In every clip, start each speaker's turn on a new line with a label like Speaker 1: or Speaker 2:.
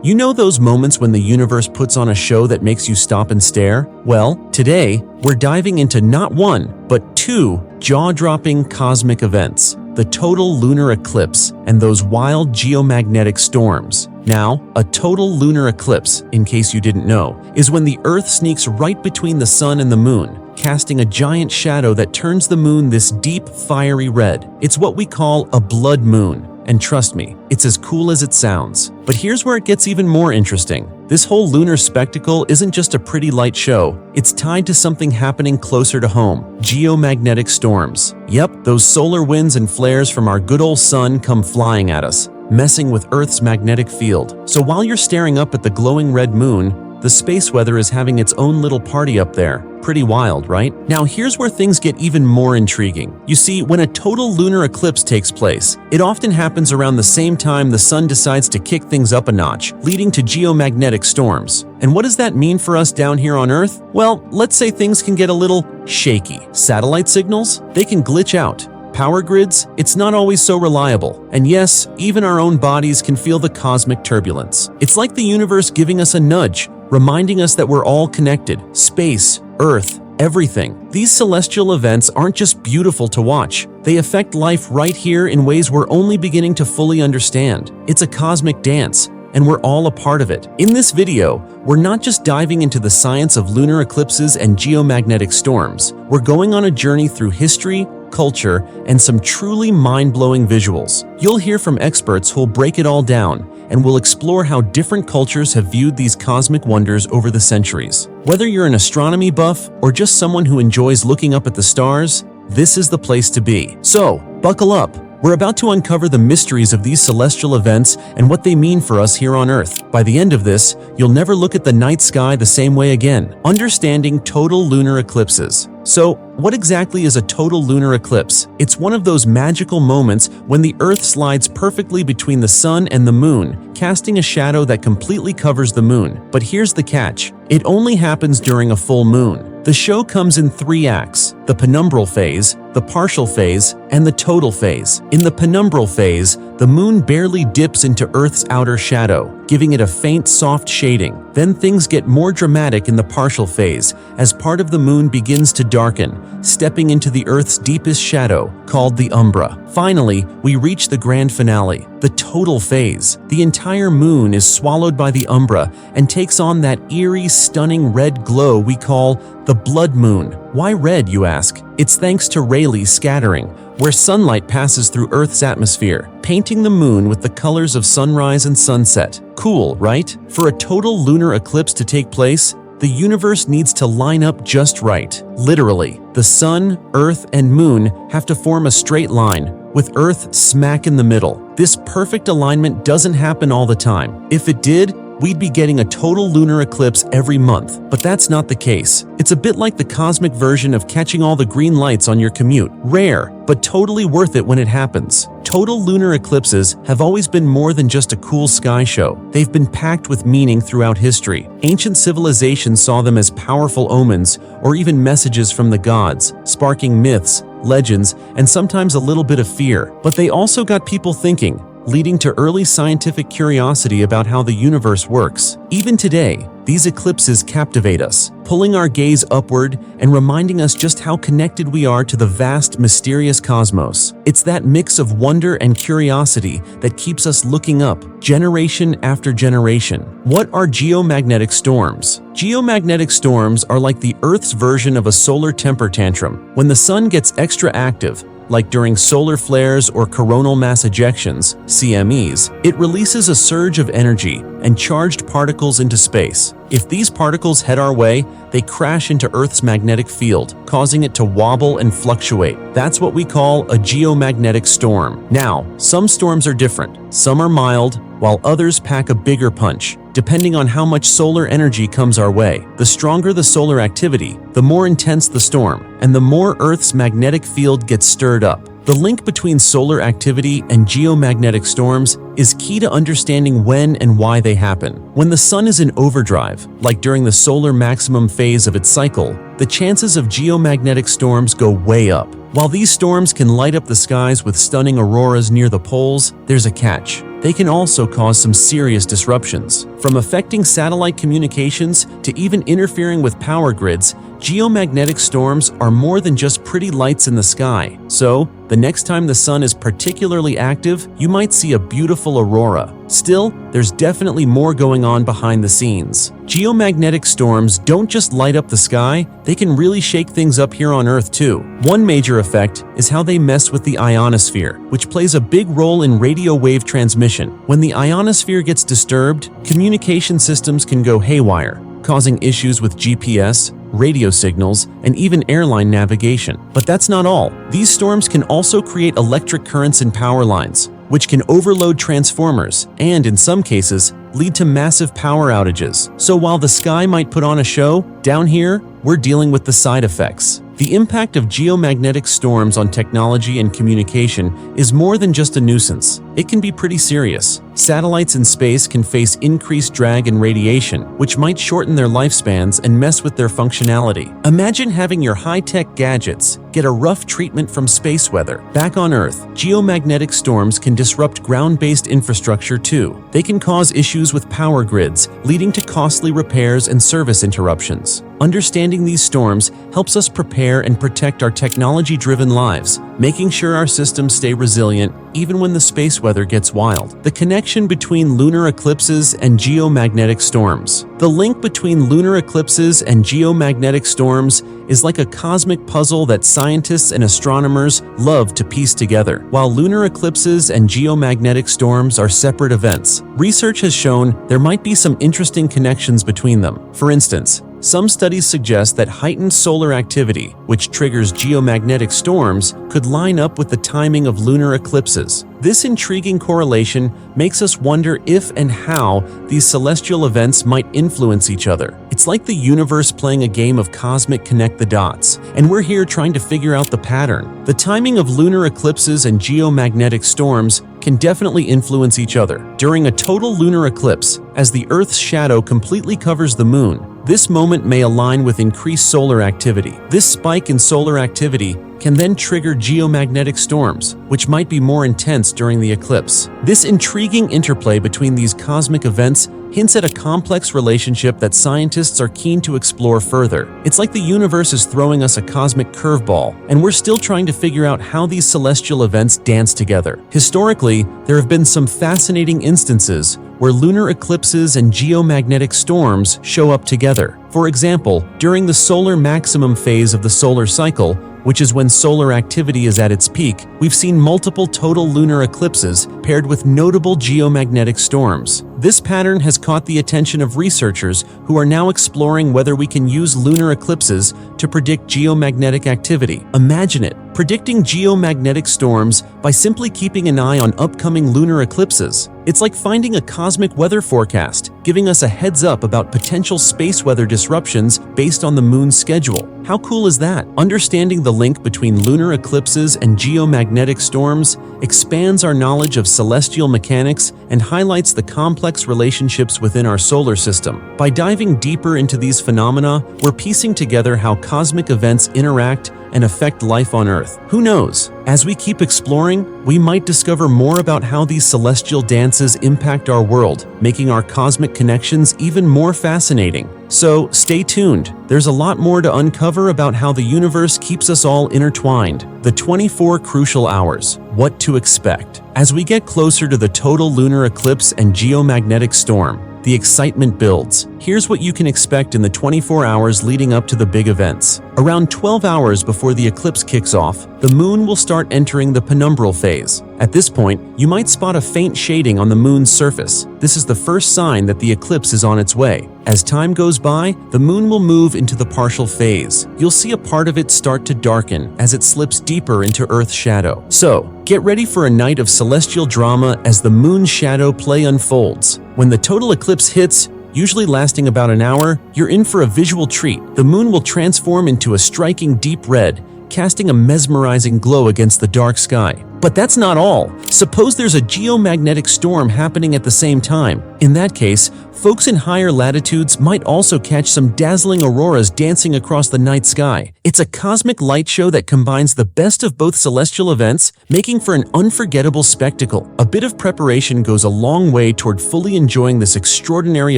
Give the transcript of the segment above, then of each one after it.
Speaker 1: You know those moments when the universe puts on a show that makes you stop and stare? Well, today, we're diving into not one, but two jaw-dropping cosmic events: the total lunar eclipse and those wild geomagnetic storms. Now, a total lunar eclipse, in case you didn't know, is when the Earth sneaks right between the sun and the moon, casting a giant shadow that turns the moon this deep, fiery red. It's what we call a blood moon. And trust me, it's as cool as it sounds. But here's where it gets even more interesting. This whole lunar spectacle isn't just a pretty light show. It's tied to something happening closer to home: geomagnetic storms. Yep, those solar winds and flares from our good old sun come flying at us, messing with Earth's magnetic field. So while you're staring up at the glowing red moon, the space weather is having its own little party up there. Pretty wild, right? Now here's where things get even more intriguing. You see, when a total lunar eclipse takes place, it often happens around the same time the sun decides to kick things up a notch, leading to geomagnetic storms. And what does that mean for us down here on Earth? Well, let's say things can get a little shaky. Satellite signals? They can glitch out. Power grids? It's not always so reliable. And yes, even our own bodies can feel the cosmic turbulence. It's like the universe giving us a nudge, reminding us that we're all connected. Space, Earth, everything. These celestial events aren't just beautiful to watch. They affect life right here in ways we're only beginning to fully understand. It's a cosmic dance, and we're all a part of it. In this video, we're not just diving into the science of lunar eclipses and geomagnetic storms. We're going on a journey through history, culture, and some truly mind-blowing visuals. You'll hear from experts who'll break it all down, and we'll explore how different cultures have viewed these cosmic wonders over the centuries. Whether you're an astronomy buff or just someone who enjoys looking up at the stars, this is the place to be. So, buckle up. We're about to uncover the mysteries of these celestial events and what they mean for us here on Earth. By the end of this, you'll never look at the night sky the same way again. Understanding total lunar eclipses. So, what exactly is a total lunar eclipse? It's one of those magical moments when the Earth slides perfectly between the sun and the moon, casting a shadow that completely covers the moon. But here's the catch: it only happens during a full moon. The show comes in 3 acts: the penumbral phase, the partial phase, and the total phase. In the penumbral phase, the moon barely dips into Earth's outer shadow, giving it a faint, soft shading. Then things get more dramatic in the partial phase, as part of the moon begins to darken, stepping into the Earth's deepest shadow, called the umbra. Finally, we reach the grand finale, the total phase. The entire moon is swallowed by the umbra and takes on that eerie, stunning red glow we call the blood moon. Why red, you ask? It's thanks to Rayleigh scattering, where sunlight passes through Earth's atmosphere, painting the moon with the colors of sunrise and sunset. Cool, right? For a total lunar eclipse to take place, the universe needs to line up just right. Literally, the sun, Earth, and moon have to form a straight line, with Earth smack in the middle. This perfect alignment doesn't happen all the time. If it did, we'd be getting a total lunar eclipse every month. But that's not the case. It's a bit like the cosmic version of catching all the green lights on your commute. Rare, but totally worth it when it happens. Total lunar eclipses have always been more than just a cool sky show. They've been packed with meaning throughout history. Ancient civilizations saw them as powerful omens or even messages from the gods, sparking myths, legends, and sometimes a little bit of fear. But they also got people thinking, leading to early scientific curiosity about how the universe works. Even today, these eclipses captivate us, pulling our gaze upward and reminding us just how connected we are to the vast, mysterious cosmos. It's that mix of wonder and curiosity that keeps us looking up, generation after generation. What are geomagnetic storms? Geomagnetic storms are like the Earth's version of a solar temper tantrum. When the sun gets extra active, like during solar flares or coronal mass ejections, CMEs, it releases a surge of energy and charged particles into space. If these particles head our way, they crash into Earth's magnetic field, causing it to wobble and fluctuate. That's what we call a geomagnetic storm. Now, some storms are different. Some are mild, while others pack a bigger punch, depending on how much solar energy comes our way. The stronger the solar activity, the more intense the storm, and the more Earth's magnetic field gets stirred up. The link between solar activity and geomagnetic storms is key to understanding when and why they happen. When the sun is in overdrive, like during the solar maximum phase of its cycle, the chances of geomagnetic storms go way up. While these storms can light up the skies with stunning auroras near the poles, there's a catch. they can also cause some serious disruptions. From affecting satellite communications to even interfering with power grids, geomagnetic storms are more than just pretty lights in the sky. So, the next time the sun is particularly active, you might see a beautiful aurora. Still, there's definitely more going on behind the scenes. Geomagnetic storms don't just light up the sky, they can really shake things up here on Earth too. One major effect is how they mess with the ionosphere, which plays a big role in radio wave transmission. When the ionosphere gets disturbed, communication systems can go haywire, causing issues with GPS, radio signals, and even airline navigation. But that's not all. These storms can also create electric currents in power lines, which can overload transformers and, in some cases, lead to massive power outages. So while the sky might put on a show, down here, we're dealing with the side effects. The impact of geomagnetic storms on technology and communication is more than just a nuisance. It can be pretty serious. Satellites in space can face increased drag and radiation, which might shorten their lifespans and mess with their functionality. Imagine having your high-tech gadgets get a rough treatment from space weather. Back on Earth, geomagnetic storms can disrupt ground-based infrastructure too. They can cause issues with power grids, leading to costly repairs and service interruptions. Understanding these storms helps us prepare and protect our technology-driven lives, making sure our systems stay resilient even when the space weather gets wild. The connection between lunar eclipses and geomagnetic storms. The link between lunar eclipses and geomagnetic storms is like a cosmic puzzle that scientists and astronomers love to piece together. While lunar eclipses and geomagnetic storms are separate events, research has shown there might be some interesting connections between them. For instance, some studies suggest that heightened solar activity, which triggers geomagnetic storms, could line up with the timing of lunar eclipses. This intriguing correlation makes us wonder if and how these celestial events might influence each other. It's like the universe playing a game of cosmic connect the dots, and we're here trying to figure out the pattern. The timing of lunar eclipses and geomagnetic storms can definitely influence each other. During a total lunar eclipse, as the Earth's shadow completely covers the moon, this moment may align with increased solar activity. This spike in solar activity can then trigger geomagnetic storms, which might be more intense during the eclipse. This intriguing interplay between these cosmic events hints at a complex relationship that scientists are keen to explore further. It's like the universe is throwing us a cosmic curveball, and we're still trying to figure out how these celestial events dance together. Historically, there have been some fascinating instances where lunar eclipses and geomagnetic storms show up together. For example, during the solar maximum phase of the solar cycle, which is when solar activity is at its peak, we've seen multiple total lunar eclipses paired with notable geomagnetic storms. This pattern has caught the attention of researchers who are now exploring whether we can use lunar eclipses to predict geomagnetic activity. Imagine it, predicting geomagnetic storms by simply keeping an eye on upcoming lunar eclipses. It's like finding a cosmic weather forecast, giving us a heads up about potential space weather disruptions based on the moon's schedule. How cool is that? Understanding the link between lunar eclipses and geomagnetic storms expands our knowledge of celestial mechanics and highlights the complex relationships within our solar system. By diving deeper into these phenomena, we're piecing together how cosmic events interact and affect life on Earth. Who knows? As we keep exploring, we might discover more about how these celestial dances impact our world, making our cosmic connections even more fascinating. So stay tuned. There's a lot more to uncover about how the universe keeps us all intertwined. The 24 crucial hours. What to expect. As we get closer to the total lunar eclipse and geomagnetic storm, the excitement builds. Here's what you can expect in the 24 hours leading up to the big events. Around 12 hours before the eclipse kicks off, the moon will start entering the penumbral phase. At this point, you might spot a faint shading on the moon's surface. This is the first sign that the eclipse is on its way. As time goes by, the moon will move into the partial phase. You'll see a part of it start to darken as it slips deeper into Earth's shadow. So, get ready for a night of celestial drama as the moon's shadow play unfolds. When the total eclipse hits, usually lasting about an hour, you're in for a visual treat. The moon will transform into a striking deep red, casting a mesmerizing glow against the dark sky. But that's not all. Suppose there's a geomagnetic storm happening at the same time. In that case, folks in higher latitudes might also catch some dazzling auroras dancing across the night sky. It's a cosmic light show that combines the best of both celestial events, making for an unforgettable spectacle. A bit of preparation goes a long way toward fully enjoying this extraordinary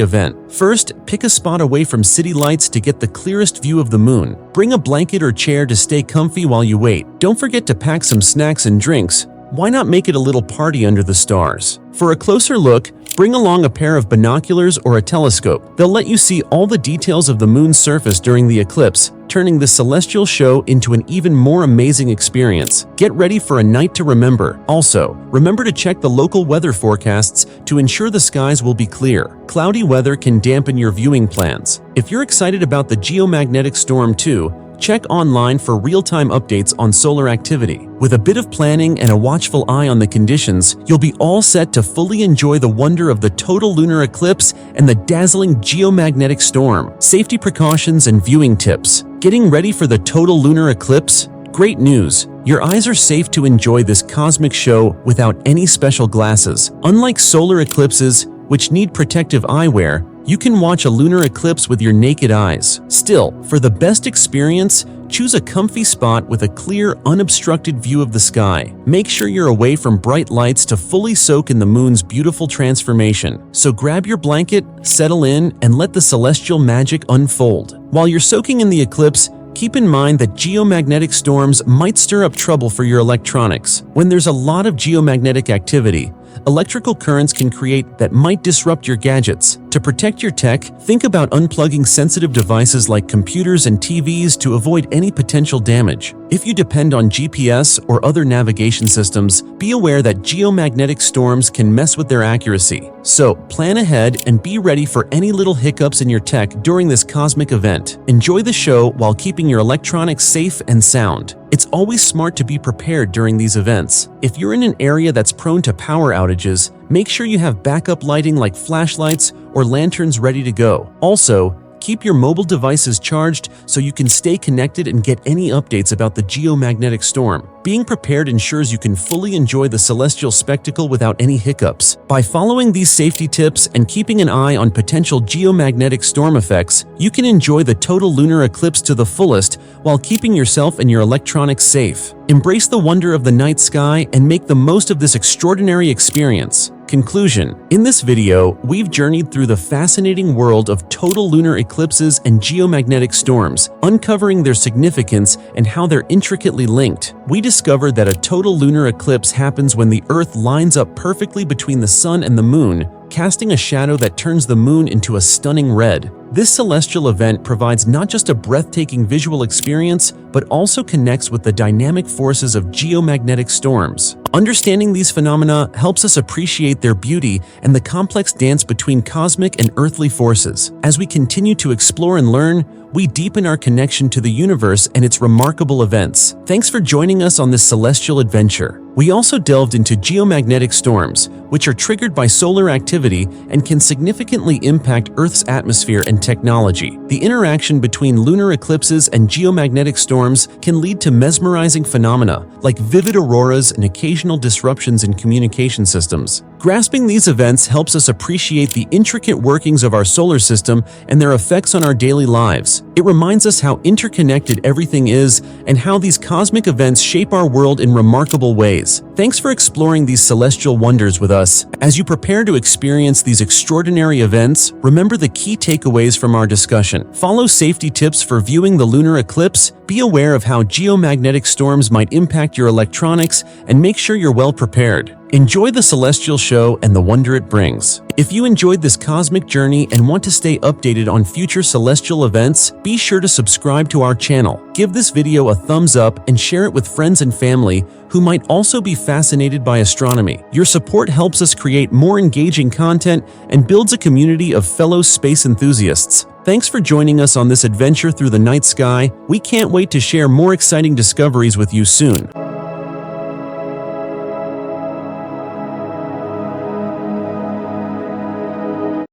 Speaker 1: event. First, pick a spot away from city lights to get the clearest view of the moon. Bring a blanket or chair to stay comfy while you wait. Don't forget to pack some snacks and drinks. Why not make it a little party under the stars? For a closer look, bring along a pair of binoculars or a telescope. They'll let you see all the details of the moon's surface during the eclipse, turning this celestial show into an even more amazing experience. Get ready for a night to remember. Also, remember to check the local weather forecasts to ensure the skies will be clear. Cloudy weather can dampen your viewing plans. If you're excited about the geomagnetic storm too, check online for real-time updates on solar activity. With a bit of planning and a watchful eye on the conditions, you'll be all set to fully enjoy the wonder of the total lunar eclipse and the dazzling geomagnetic storm. Safety precautions and viewing tips. Getting ready for the total lunar eclipse? Great news! Your eyes are safe to enjoy this cosmic show without any special glasses. Unlike solar eclipses, which need protective eyewear, you can watch a lunar eclipse with your naked eyes. Still, for the best experience, choose a comfy spot with a clear, unobstructed view of the sky. Make sure you're away from bright lights to fully soak in the moon's beautiful transformation. So grab your blanket, settle in, and let the celestial magic unfold. While you're soaking in the eclipse, keep in mind that geomagnetic storms might stir up trouble for your electronics. When there's a lot of geomagnetic activity, electrical currents can create that might disrupt your gadgets. To protect your tech, think about unplugging sensitive devices like computers and TVs to avoid any potential damage. If you depend on GPS or other navigation systems, be aware that geomagnetic storms can mess with their accuracy. So, plan ahead and be ready for any little hiccups in your tech during this cosmic event. Enjoy the show while keeping your electronics safe and sound. It's always smart to be prepared during these events. If you're in an area that's prone to power outages, make sure you have backup lighting like flashlights or lanterns ready to go. Also, keep your mobile devices charged so you can stay connected and get any updates about the geomagnetic storm. Being prepared ensures you can fully enjoy the celestial spectacle without any hiccups. By following these safety tips and keeping an eye on potential geomagnetic storm effects, you can enjoy the total lunar eclipse to the fullest while keeping yourself and your electronics safe. Embrace the wonder of the night sky and make the most of this extraordinary experience. Conclusion: in this video, we've journeyed through the fascinating world of total lunar eclipses and geomagnetic storms, uncovering their significance and how they're intricately linked. We discovered that a total lunar eclipse happens when the Earth lines up perfectly between the Sun and the Moon, casting a shadow that turns the Moon into a stunning red. This celestial event provides not just a breathtaking visual experience, but also connects with the dynamic forces of geomagnetic storms. Understanding these phenomena helps us appreciate their beauty and the complex dance between cosmic and earthly forces. As we continue to explore and learn, we deepen our connection to the universe and its remarkable events. Thanks for joining us on this celestial adventure. We also delved into geomagnetic storms, which are triggered by solar activity and can significantly impact Earth's atmosphere and technology. The interaction between lunar eclipses and geomagnetic storms can lead to mesmerizing phenomena like vivid auroras and occasional disruptions in communication systems. Grasping these events helps us appreciate the intricate workings of our solar system and their effects on our daily lives. It reminds us how interconnected everything is and how these cosmic events shape our world in remarkable ways. Thanks for exploring these celestial wonders with us. As you prepare to experience these extraordinary events, remember the key takeaways from our discussion. Follow safety tips for viewing the lunar eclipse, be aware of how geomagnetic storms might impact your electronics, and make sure you're well prepared. Enjoy the celestial show and the wonder it brings. If you enjoyed this cosmic journey and want to stay updated on future celestial events, be sure to subscribe to our channel. Give this video a thumbs up and share it with friends and family who might also be fascinated by astronomy. Your support helps us create more engaging content and builds a community of fellow space enthusiasts. Thanks for joining us on this adventure through the night sky. We can't wait to share more exciting discoveries with you soon.